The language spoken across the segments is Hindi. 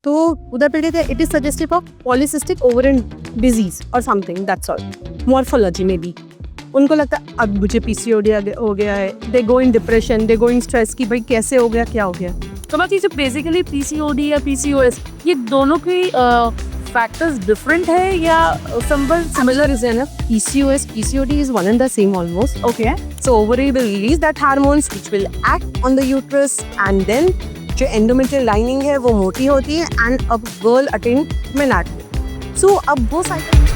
तो उधर पे कहते हैं it is suggestive of polycystic ovarian disease और समथिंग, दैट्स ऑल, मॉर्फोलॉजी में भी उनको लगता है अब मुझे पीसीओडी हो गया है, दे गो in depression, they go in stress कि भाई कैसे हो गया, क्या हो गया। तो बाकी जो बेसिकली पीसीओडी या पीसीओएस ये दोनों की फैक्टर्स डिफरेंट है या similar is enough. PCOD is one and the same almost. Okay So ovary will release that hormones which will act on the uterus and then जो endometrial lining है वो मोटी होती है and a girl attain menarche. So अब वो cycle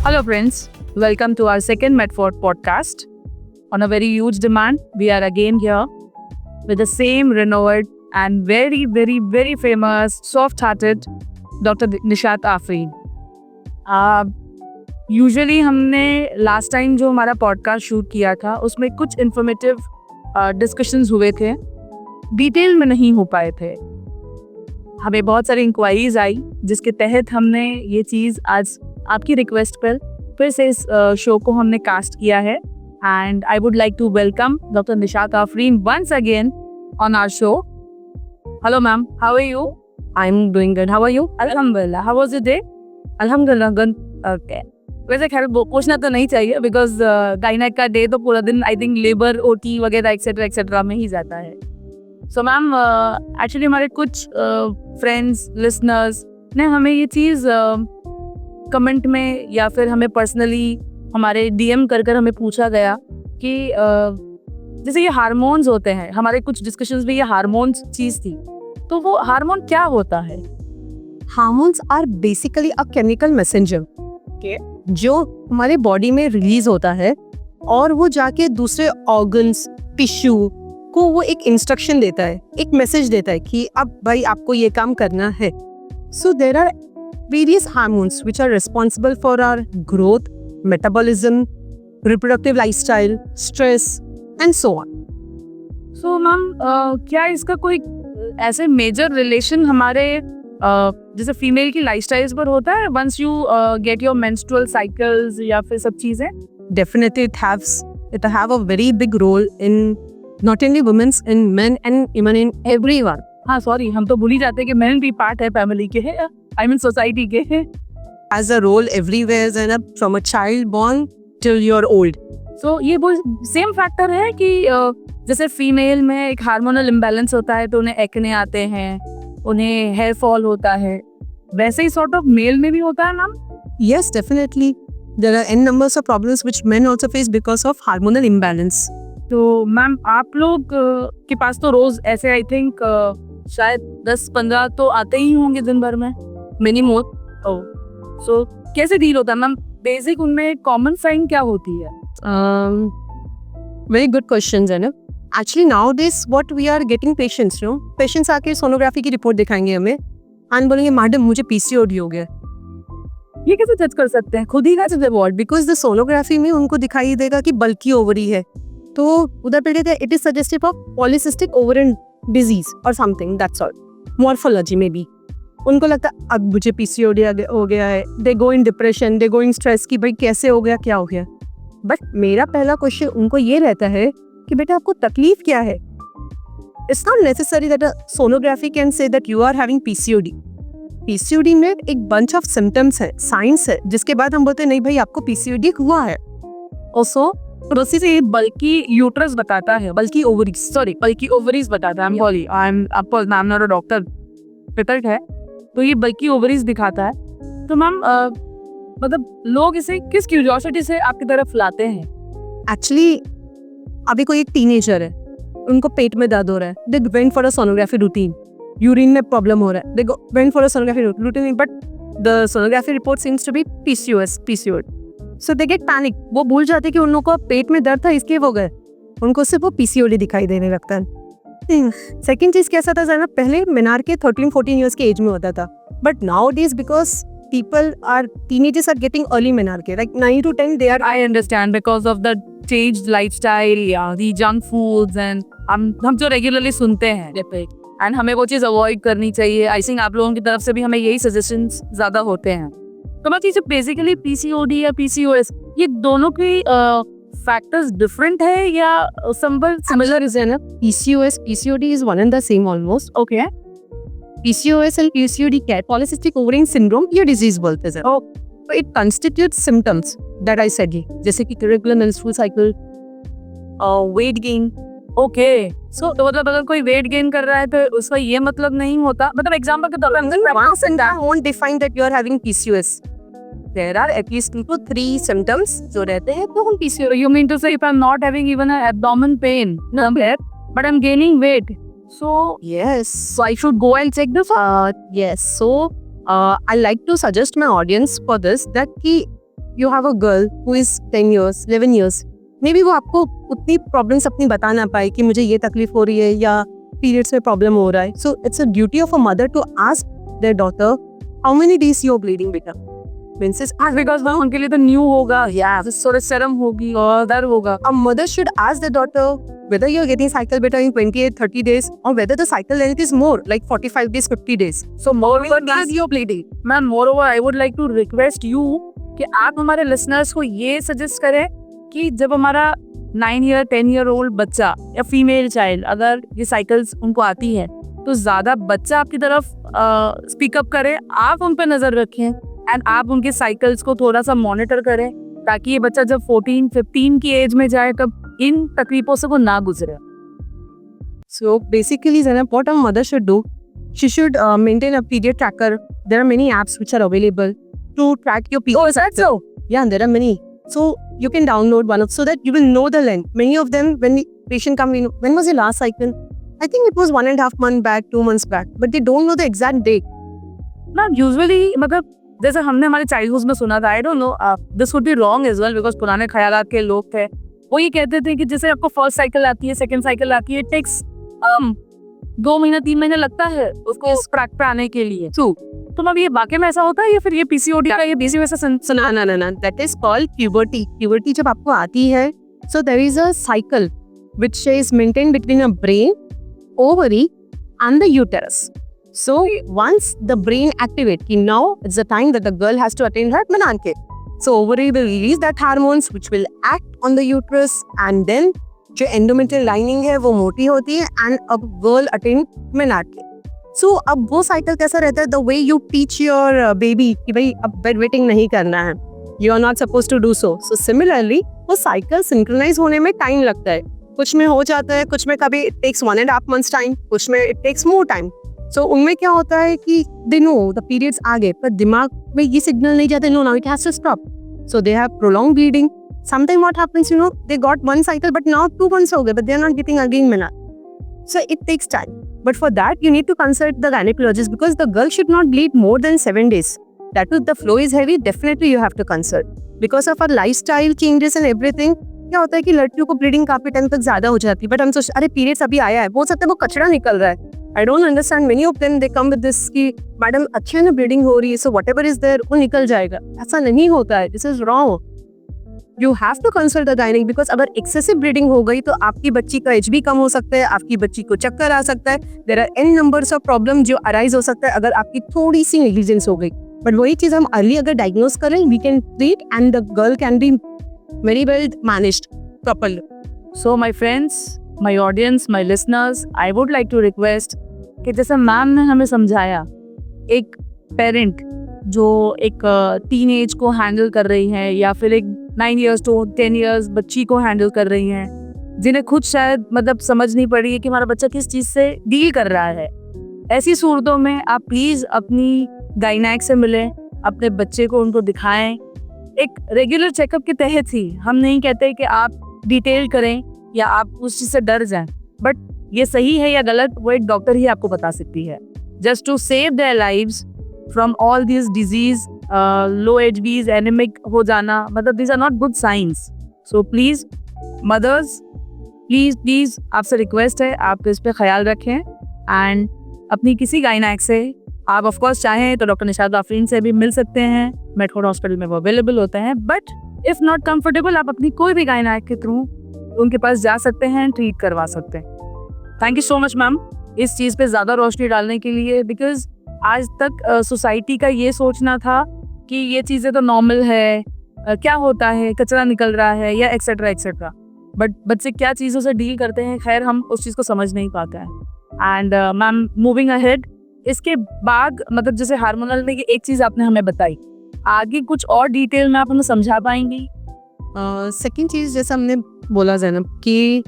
Hello friends, welcome to our second Medford podcast. On a very huge demand, we are again here with the same renowned and very famous, soft-hearted Dr. Nishat Afreen. Usually हमने last time जो हमारा podcast shoot किया था उसमें कुछ informative discussions हुए थे, डिटेल में नहीं हो पाए थे। हमें बहुत सारी इंक्वायरीज आई जिसके तहत हमने ये चीज़ आज आपकी रिक्वेस्ट पर फिर से इस शो को हमने कास्ट किया है and I would like to welcome doctor Nishat Afreen once again on our show. Hello ma'am, how are you? I am doing good. How are you? अल्हम्दुलिल्लाह। How was your day? Alhamdulillah good. Okay, वैसे खैर पूछना तो नहीं चाहिए बिकॉज गायनेक का डे तो पूरा दिन आई थिंक लेबर ओटी वगैरह एक्सेट्रा में ही जाता है। सो मैम एक्चुअली हमारे कुछ फ्रेंड्स लिसनर्स ने हमें ये चीज़ कमेंट में या फिर हमें पर्सनली हमारे डीएम कर हमें पूछा गया कि जैसे ये हार्मोन्स होते हैं, हमारे कुछ डिस्कशंस में ये हार्मोन्स चीज़ थी, तो वो हार्मोन क्या होता है? Hormones are basically a chemical messenger. Okay. जो हमारे बॉडी में रिलीज होता है और वो जाके दूसरे ऑर्गन्स, टिश्यू को वो एक इंस्ट्रक्शन देता है, एक मैसेज देता है कि अब भाई आपको ये काम करना है। So there are various hormones which are responsible for our growth, metabolism, reproductive lifestyle, stress and so on. So ma'am क्या इसका कोई ऐसे मेजर रिलेशन हमारे जैसे फीमेल की लाइफस्टाइल्स पर होता है once you get your menstrual cycles या फिर सब चीज़ें? Definitely it have a very big role in not only women's, in men and even in everyone. हाँ सॉरी, हम तो भूल ही जाते हैं कि मेन भी पार्ट है फैमिली के, आई मीन सोसाइटी के। Has a role everywhere and from a child born till you're old. सो ये वो सेम फैक्टर है कि जैसे फीमेल में एक हार्मोनल इम्बैलेंस होता है तो उन्हें एक्ने आते हैं, उन्हें हेयर फॉल होता है, वैसे ही सॉर्ट ऑफ मेल में भी होता है ma'am? Yes, definitely. There are n numbers of problems which men also face because of hormonal imbalance. तो मैम आप लोग के पास तो रोज ऐसे आई थिंक शायद 10-15 तो आते ही होंगे दिन भर में, Many more. सो कैसे डील होता है मैम? बेसिक उनमें कॉमन साइन क्या होती है? Very good question, Zainab. Actually nowadays what we are getting patients, you know, patients आके सोनोग्राफी की रिपोर्ट दिखाएंगे हमें एंड बोलेंगे मैडम मुझे पीसीओडी हो गया। ये कैसे जज कर सकते हैं? खुद ही कैसे जब बिकॉज द सोनोग्राफी में उनको दिखाई देगा कि बल्कि ओवरी है, तो उधर पे कहते हैं it is suggestive of polycystic ovarian disease और समथिंग, दैट्स ऑल, मॉर्फोलॉजी में भी उनको लगता है अब मुझे पीसीओडी हो गया है, दे गो in depression, they go in stress कि भाई कैसे हो गया, क्या हो गया। बट मेरा पहला क्वेश्चन उनको ये रहता है कि बेटा आपको तकलीफ क्या है। It's not necessary that a sonography can say that you are having PCOD. PCOD में एक बंच ऑफ सिम्टम्स है, साइंस है, जिसके बाद हम बोलते हैं नहीं भाई आपको पीसीओडी हुआ है। ऑल्सो रस्सी से बल्कि यूट्रस बताता है, बल्कि ओवरीज बताता है। I am not a doctor, पितल्ट है, तो ये बल्कि ओवरीज दिखाता है। तो मैम मतलब लोग इसे किस क्यूरियोसिटी से आपकी तरफ लाते हैं? एक्चुअली अभी कोई एक टीनेजर है, उनको पेट में दर्द हो रहा है, they went for a sonography routine, urine में प्रॉब्लम हो रहा है, they went for a sonography routine but the sonography report seems to be PCOD. So they get panic, वो भूल जाते कि उन लोगों को पेट में दर्द था इसके हो गए, उनको सिर्फ वो पीसीओडी दिखाई देने लगता है। सेकेंड चीज कैसा था जाना, पहले मेनार्के 13-14 ईयर्स के एज में होता था, but now days because teenagers are getting early menarche, like 9 to 10 they are. I understand because of the changed lifestyle, yeah, the junk foods and हम जो regularly सुनते हैं एंड हमें वो चीज़ अवॉइड करनी चाहिए। आई थिंक आप लोगों की तरफ से भी हमें यही सजेशंस ज़्यादा होते हैं। तो मैं चीज़ें बेसिकली पीसीओडी या पीसीओएस, ये दोनों की फैक्टर्स डिफरेंट है या Similar is enough. PCOS, PCOD is one and the same almost. Okay? PCOS and PCOD क्या है? Polycystic ovarian syndrome ये disease बोलते हैं। Oh. So it constitutes symptoms that I said, जैसे कि irregular menstrual cycle, weight gain. Okay, so तो मतलब अगर कोई वेट गेन कर रहा है तो उसका ये मतलब नहीं होता, मतलब एग्जांपल के तौर पर One symptom won't define that you are having PCOS. There are at least 2 to 3 symptoms जो रहते हैं तो हम PCOS. you mean to say if I'm not having even an abdomen pain somewhere, but I'm gaining weight, so Yes. I should go and check this out. Yes. So I like to suggest my audience for this that कि you have a girl who is 10 years, 11 years. Maybe वो आपको उतनी प्रॉब्लम्स अपनी बता ना पाए कि मुझे ये तकलीफ हो रही है या पीरियड्स में प्रॉब्लम हो रहा है. So it's a duty of a mother to ask their daughter how many days you're bleeding बेटा. Menses बिकॉज वो उनके लिए तो न्यू होगा, या थोड़ा शर्म होगी और डर होगा। a mother should ask their daughter whether you're getting cycle better in 28, 30 days or whether the cycle length is more like 45 days, 50 days. So moreover as you're bleeding, ma'am, moreover I would like to request you कि आप हमारे लिसनर्स को ये सजेस्ट करें कि जब हमारा 9 ईयर 10 ईयर ओल्ड बच्चा या फीमेल चाइल्ड अगर ये साइकिल्स उनको आती है तो ज्यादा बच्चा आपकी तरफ स्पीकअप करे, आप उन पर नजर रखें एंड आप उनके साइकिल्स को थोड़ा सा मॉनिटर करें ताकि ये बच्चा जब 14-15 की एज में जाए तब इन तकलीफों से वो ना गुजरे। So basically, Zainab, what a mother should do, she should maintain a period tracker. There are many apps which are available to track your period. Oh, is that so? Yeah, there are many. So you can download one of so that you will know the length. Many of them, when the patient come in, when was your last cycle? I think it was 1.5 months back, 2 months back, but they don't know the exact date. ना यूजुअली मतलब जैसे हमने हमारे चाइल्डहुड में सुना था, I don't know this would be wrong as well because पुराने ख्यालात के लोग थे, वो ये कहते थे कि जैसे आपको फर्स्ट साइकिल आती है, सेकंड साइकिल आती है, इट टेक्स 2 महीना 3 महीने लगता है उसको इस ट्रैक पे आने के लिए। True. तो अब ये वाकई में ऐसा होता है या फिर ये पीसीओडी का ये पीसीओएस से So ना that is called puberty. Puberty जब आपको आती है, so there is a cycle which is maintained between a brain, ovary and the uterus. So once the brain activates, now it's the time that the girl has to attain her menarche. So ovary will release that hormones which will act on the uterus, and then जो endometrial lining है वो मोटी होती है and a girl attain menarche. So अब वो cycle कैसा रहता है? The way you teach your baby कि भाई अब bed wetting नहीं करना है, you are not supposed to do so. So similarly वो cycle synchronize होने में time लगता है, कुछ में हो जाता है, कुछ में कभी it takes 1.5 months time, कुछ में it takes more time. So उनमें क्या होता है कि they know the periods आ गए पर दिमाग में ये signal नहीं जाता, no now it has to stop. So they have prolonged bleeding. Sometimes what happens, they got 1 cycle but now 2 months हो गए but they are not getting again menarche. So it takes time. But for that you need to consult the gynecologist because the girl should not bleed more than 7 days. That is, the flow is heavy, definitely you have to consult. Because of our lifestyle changes and everything, क्या होता है कि लड़कियों को ब्लीडिंग काफी टाइम तक ज्यादा हो जाती है बट हम सोच अरे पीरियड्स अभी आया है, हो सकता है वो कचरा निकल रहा है. I don't understand many of them they come with this कि मैडम अच्छी है ना ब्लीडिंग हो रही है सो व्हाटएवर इज देयर वो निकल जाएगा. ऐसा नहीं होता है, this is wrong. You have to consult the gynaec because अगर एक्सेसिव ब्लीडिंग हो गई तो आपकी बच्ची का एज भी कम हो सकता है, आपकी बच्ची को चक्कर आ सकता है. There are an numbers of problem जो अराइज हो सकता है अगर आपकी थोड़ी सी नेग्लिजेंस हो गई. बट वही चीज हम अर्ली अगर डायग्नोज करें we can treat and the girl can be very well managed properly. So my friends, my audience, my listeners, I would like to request कि जैसे मैम ने हमें समझाया, एक पेरेंट जो एक टीन एज को हैंडल कर रही है या फिर एक 9 years to 10 years बच्ची को हैंडल कर रही हैं, जिन्हें खुद शायद मतलब समझ नहीं पड़ी है कि हमारा बच्चा किस चीज़ से डील कर रहा है, ऐसी सूरतों में आप प्लीज़ अपनी गायनेक से मिलें, अपने बच्चे को उनको दिखाएं. एक रेगुलर चेकअप के तहत ही, हम नहीं कहते कि आप डिटेल करें या आप उस चीज़ से डर जाएं, बट ये सही है या गलत वो एक डॉक्टर ही आपको बता सकती है. Just to save their lives from all this disease, low HBs, anemic हो जाना, मतलब this are not good signs. So please mothers, please आपसे रिक्वेस्ट है आप इस पर ख्याल रखें एंड अपनी किसी गायनेक से आप ऑफकोर्स चाहें तो डॉक्टर निशात आफरीन से भी मिल सकते हैं, मेडफोर्ड हॉस्पिटल में वो अवेलेबल होते हैं. बट इफ नॉट कंफर्टेबल आप अपनी कोई भी गायनेक के थ्रू उनके पास जा सकते हैं, ट्रीट करवा सकते हैं. Thank you so much ma'am. इस चीज़ पे ज़्यादा रोशनी डालने के लिए, बिकॉज आज तक सोसाइटी का ये सोचना था कि ये चीज़ें तो नॉर्मल है, क्या होता है, कचरा निकल रहा है या एक्सेट्रा एक्सेट्रा, बट बच्चे क्या चीज़ों से डील करते हैं, खैर हम उस चीज़ को समझ नहीं पाते हैं। एंड मैम मूविंग अहेड, इसके बाद मतलब जैसे हार्मोनल में एक चीज़ आपने हमें बताई, आगे कुछ और डिटेल में आप हमें समझा पाएंगी? सेकेंड चीज़ जैसा हमने बोला ज़ैनब कि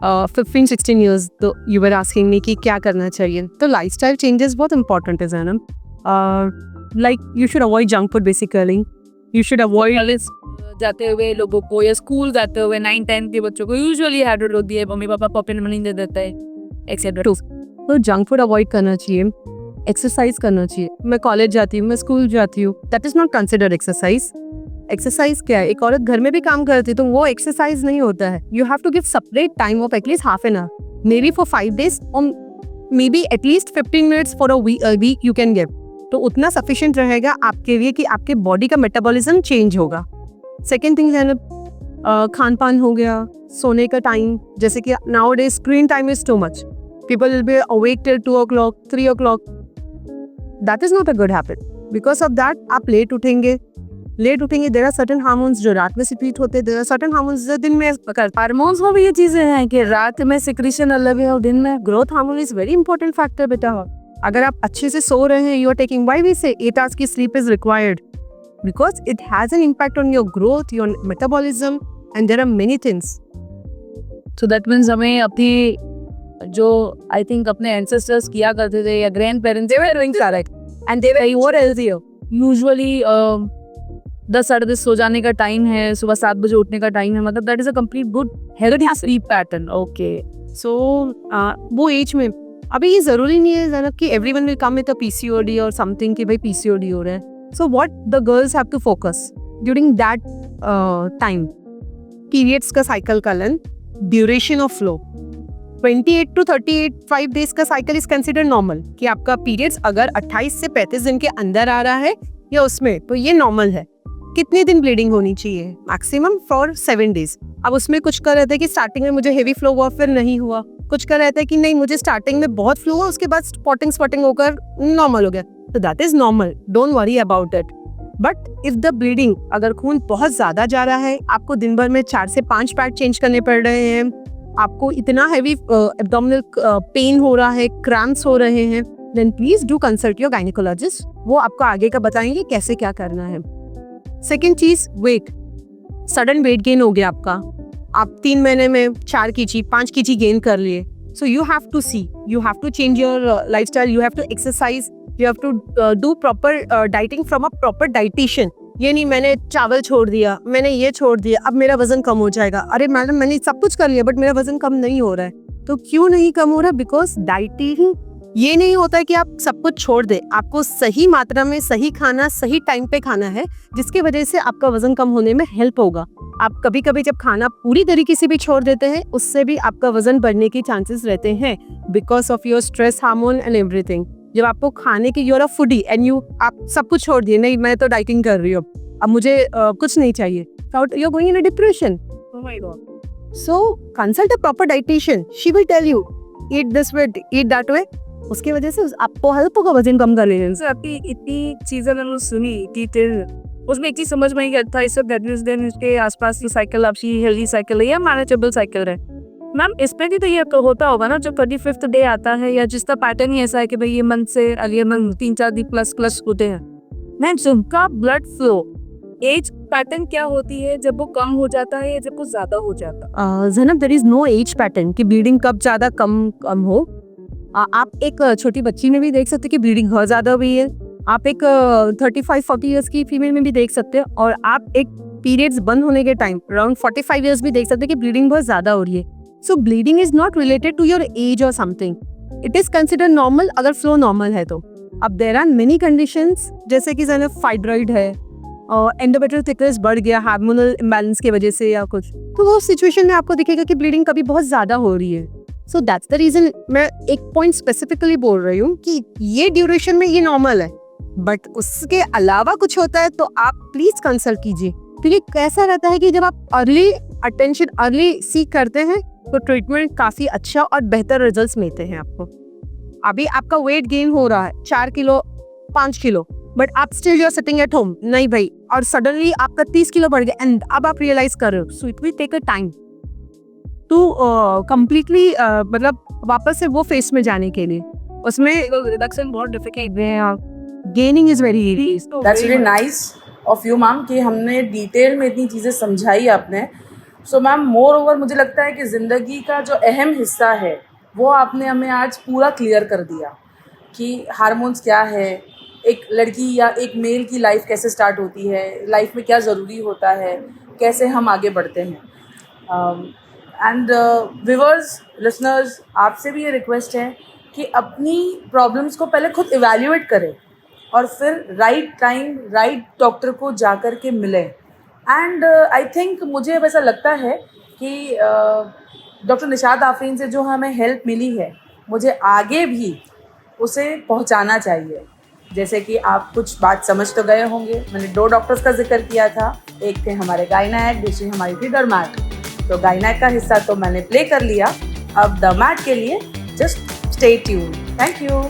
15-16 ईयर्स तो यू वर आस्किंग मी कि क्या करना चाहिए, तो लाइफस्टाइल चेंजेस बहुत इंपॉर्टेंट है Zainab. Like you should avoid junk food basically, you should avoid college जाते हुए लोगों को या स्कूल जाते हुए 9-10 के बच्चों को यूजुअली हैबिट होती है मम्मी पापा पॉकेट मनी दे देते हैं एक्सेट्रा। तो जंक फूड अवॉइड करना चाहिए, एक्सरसाइज करना चाहिए। मैं कॉलेज जाती हूँ, मैं स्कूल जाती हूँ, that is not considered exercise. Exercise क्या है, एक औरत घर में भी काम करती है तो वो एक्सरसाइज नहीं होता है। You have to give separate time of at least half an hour, may be for 5 days और may be at least 15 minutes for a week you can give. तो उतना सफिशिएंट रहेगा आपके लिए कि आपके बॉडी का मेटाबॉलिज्म चेंज होगा। सेकेंड थिंग है ना, खान पान हो गया, सोने का टाइम, जैसे कि now day screen time is too much, people will be awake till 2 o'clock 3 o'clock, that is not a good habit. Because of that आप लेट उठेंगे, देर आर सर्टेन हार्मोन्स जो रात में सिक्रीट होते हैं, देर आर सर्टेन हार्मोन्स जो दिन में हार्मोन्स में भी ये चीजें हैं कि रात में सिक्रीशन अलग है और दिन में growth hormone is very important factor बेटा। अगर आप अच्छे से सो रहे हैं, you are taking, why we say 8 hours की sleep is required, because it has an impact on your growth, your metabolism and there are many things. So that means हमें अपनी जो आई थिंक अपने एंसेस्टर्स किया करते थे या grand parents, they were doing correct and they were more healthier. Usually 10-10:30 सो जाने का टाइम है, सुबह 7 बजे उठने का टाइम है, मतलब that is a complete good healthy sleep pattern. Okay, so वो एज में अभी ये जरूरी नहीं है ज़रा कि everyone will come with a PCOD और समथिंग कि भाई पीसीओडी हो रहा है। So what the girls have to focus during that time, periods का साइकिल का length, duration of flow. 28 to 38 days का साइकिल इज कंसिडर्ड नॉर्मल, कि आपका पीरियड्स अगर 28 से 35 दिन के अंदर आ रहा है या उसमें, तो ये नॉर्मल है। कितने दिन ब्लीडिंग होनी चाहिए, मैक्सिमम फॉर 7 days। अब उसमें कुछ का रहता है कि स्टार्टिंग में मुझे हेवी फ्लो हुआ फिर नहीं हुआ, कुछ का रहता है कि नहीं मुझे स्टार्टिंग में बहुत फ्लो हुआ उसके बाद स्पॉटिंग होकर नॉर्मल हो गया, तो that is normal, don't worry about it. But if the bleeding, अगर खून बहुत ज्यादा जा रहा है, आपको दिन भर में 4 से 5 पैड चेंज करने पड़ रहे हैं, आपको इतना हैवी एब्डोमिनल पेन हो रहा है, क्रैम्प्स हो रहे हैं, then please do consult your gynaecologist, वो आपको आगे का बताएंगे कैसे क्या करना है। सेकेंड चीज, वेट, सडन वेट गेन हो गया आपका, आप 3 महीने में 4 kg 5 kg गेन कर लिए, so you have to see, you have to change your lifestyle, you have to exercise, you have to do proper dieting from a proper dietitian. ये नहीं मैंने चावल छोड़ दिया, मैंने ये छोड़ दिया, अब मेरा वजन कम हो जाएगा, अरे मैडम मैंने सब कुछ कर लिया बट मेरा वजन कम नहीं हो रहा है। तो क्यों नहीं कम हो रहा? बिकॉज डाइटिंग ये नहीं होता है कि आप सब कुछ छोड़ दे, आपको सही मात्रा में सही खाना, सही टाइम पे खाना है, जिसकी वजह से आपका वजन कम होने में हेल्प होगा। आप कभी कभी जब खाना पूरी तरीके से भी छोड़ देते हैं, उससे भी आपका वजन बढ़ने के चांसेस रहते हैं, because of your stress hormone and everything. जब आपको खाने की, you're a foodie and you, आप सब कुछ छोड़ दिए, नहीं मैं तो डाइटिंग कर रही हूँ, अब मुझे कुछ नहीं चाहिए, you are going in a depression. Oh my God. So consult a proper dietitian, she will tell you eat this way, eat that way, उसकी वजह से आपको हेल्प होगा वजन कम करने में। सर आपकी इतनी चीजें मैंने सुनी डिटेल, उसमें एक चीज समझ में नहीं आता, इस दिन इसके आसपास की साइकिल आपकी हेल्दी साइकिल है या मैनेजेबल साइकिल है। मैम इसमें भी तो ये तो होता होगा ना, जब 35th डे आता है या जिसका पैटर्न ही ऐसा है कि भाई ये मंथ से अगले मंथ 3-4 दिन प्लस होते हैं, मैम जिनका ब्लड फ्लो एज पैटर्न क्या होती है, जब वो कम हो जाता है या जब वो ज्यादा हो जाता है? Zainab there is no age pattern कि ब्लीडिंग कब ज्यादा कम हो। आप एक छोटी बच्ची में भी देख सकते हैं कि ब्लीडिंग बहुत ज्यादा हुई है, आप एक 35-40 ईयर्स की फीमेल में भी देख सकते हैं, और आप एक पीरियड्स बंद होने के टाइम अराउंड 45 ईयर्स भी देख सकते हैं कि ब्लीडिंग बहुत ज्यादा हो रही है। So bleeding is not related to your age और something, it is consider normal अगर फ्लो नॉर्मल है तो। अब देयर आर मेनी कंडीशंस, जैसे कि ज़ैनब फाइब्रॉइड है और एंडोमेट्रियल थिकनेस बढ़ गया हार्मोनल इम्बैलेंस की वजह से या कुछ, तो वो सिचुएशन में आपको दिखेगा कि ब्लीडिंग कभी बहुत ज्यादा हो रही है। सो दैट्स द रीजन मैं एक पॉइंट स्पेसिफिकली बोल रही हूँ कि ये ड्यूरेशन में ये नॉर्मल है, बट उसके अलावा कुछ होता है तो आप प्लीज कंसल्ट कीजिए, क्योंकि कैसा रहता है कि जब आप अर्ली अटेंशन अर्ली सीख करते हैं तो ट्रीटमेंट काफी अच्छा और बेहतर रिजल्ट्स मिलते हैं आपको। अभी आपका वेट गेन हो रहा है 4 किलो 5 किलो, बट आप still you are sitting at home, नहीं भाई, और सडनली आपका 30 किलो बढ़ गया एंड अब आप रियलाइज कर रहे हो, so it will take a time to completely मतलब वापस से वो फेस में जाने के लिए। उसमें रिडक्शन बहुत डिफिकल्ट है, gaining is very easy. That's really nice of you ma'am कि हमने डिटेल में इतनी चीज़ें समझाई आपने। सो मैम मोर ओवर मुझे लगता है कि ज़िंदगी का जो अहम हिस्सा है वो आपने हमें आज पूरा क्लियर कर दिया कि हार्मोन्स क्या है, एक लड़की या एक मेल की लाइफ कैसे स्टार्ट होती है, लाइफ में क्या ज़रूरी होता है, कैसे हम आगे बढ़ते हैं। एंड व्यूअर्स, लिसनर्स, आपसे भी ये रिक्वेस्ट है कि अपनी प्रॉब्लम्स को पहले खुद इवैल्यूएट करें और फिर राइट टाइम राइट डॉक्टर को जा कर के मिलें। एंड आई थिंक मुझे वैसा लगता है कि डॉक्टर निशात आफरीन से जो हमें हेल्प मिली है, मुझे आगे भी उसे पहुंचाना चाहिए। जैसे कि आप कुछ बात समझ तो गए होंगे, मैंने 2 डॉक्टर्स का जिक्र किया था, एक थे हमारे गायनाक, दूसरी हमारी थी डर्मैट। तो गायनाक का हिस्सा तो मैंने प्ले कर लिया, अब डर्मैट के लिए just stay tuned. Thank you.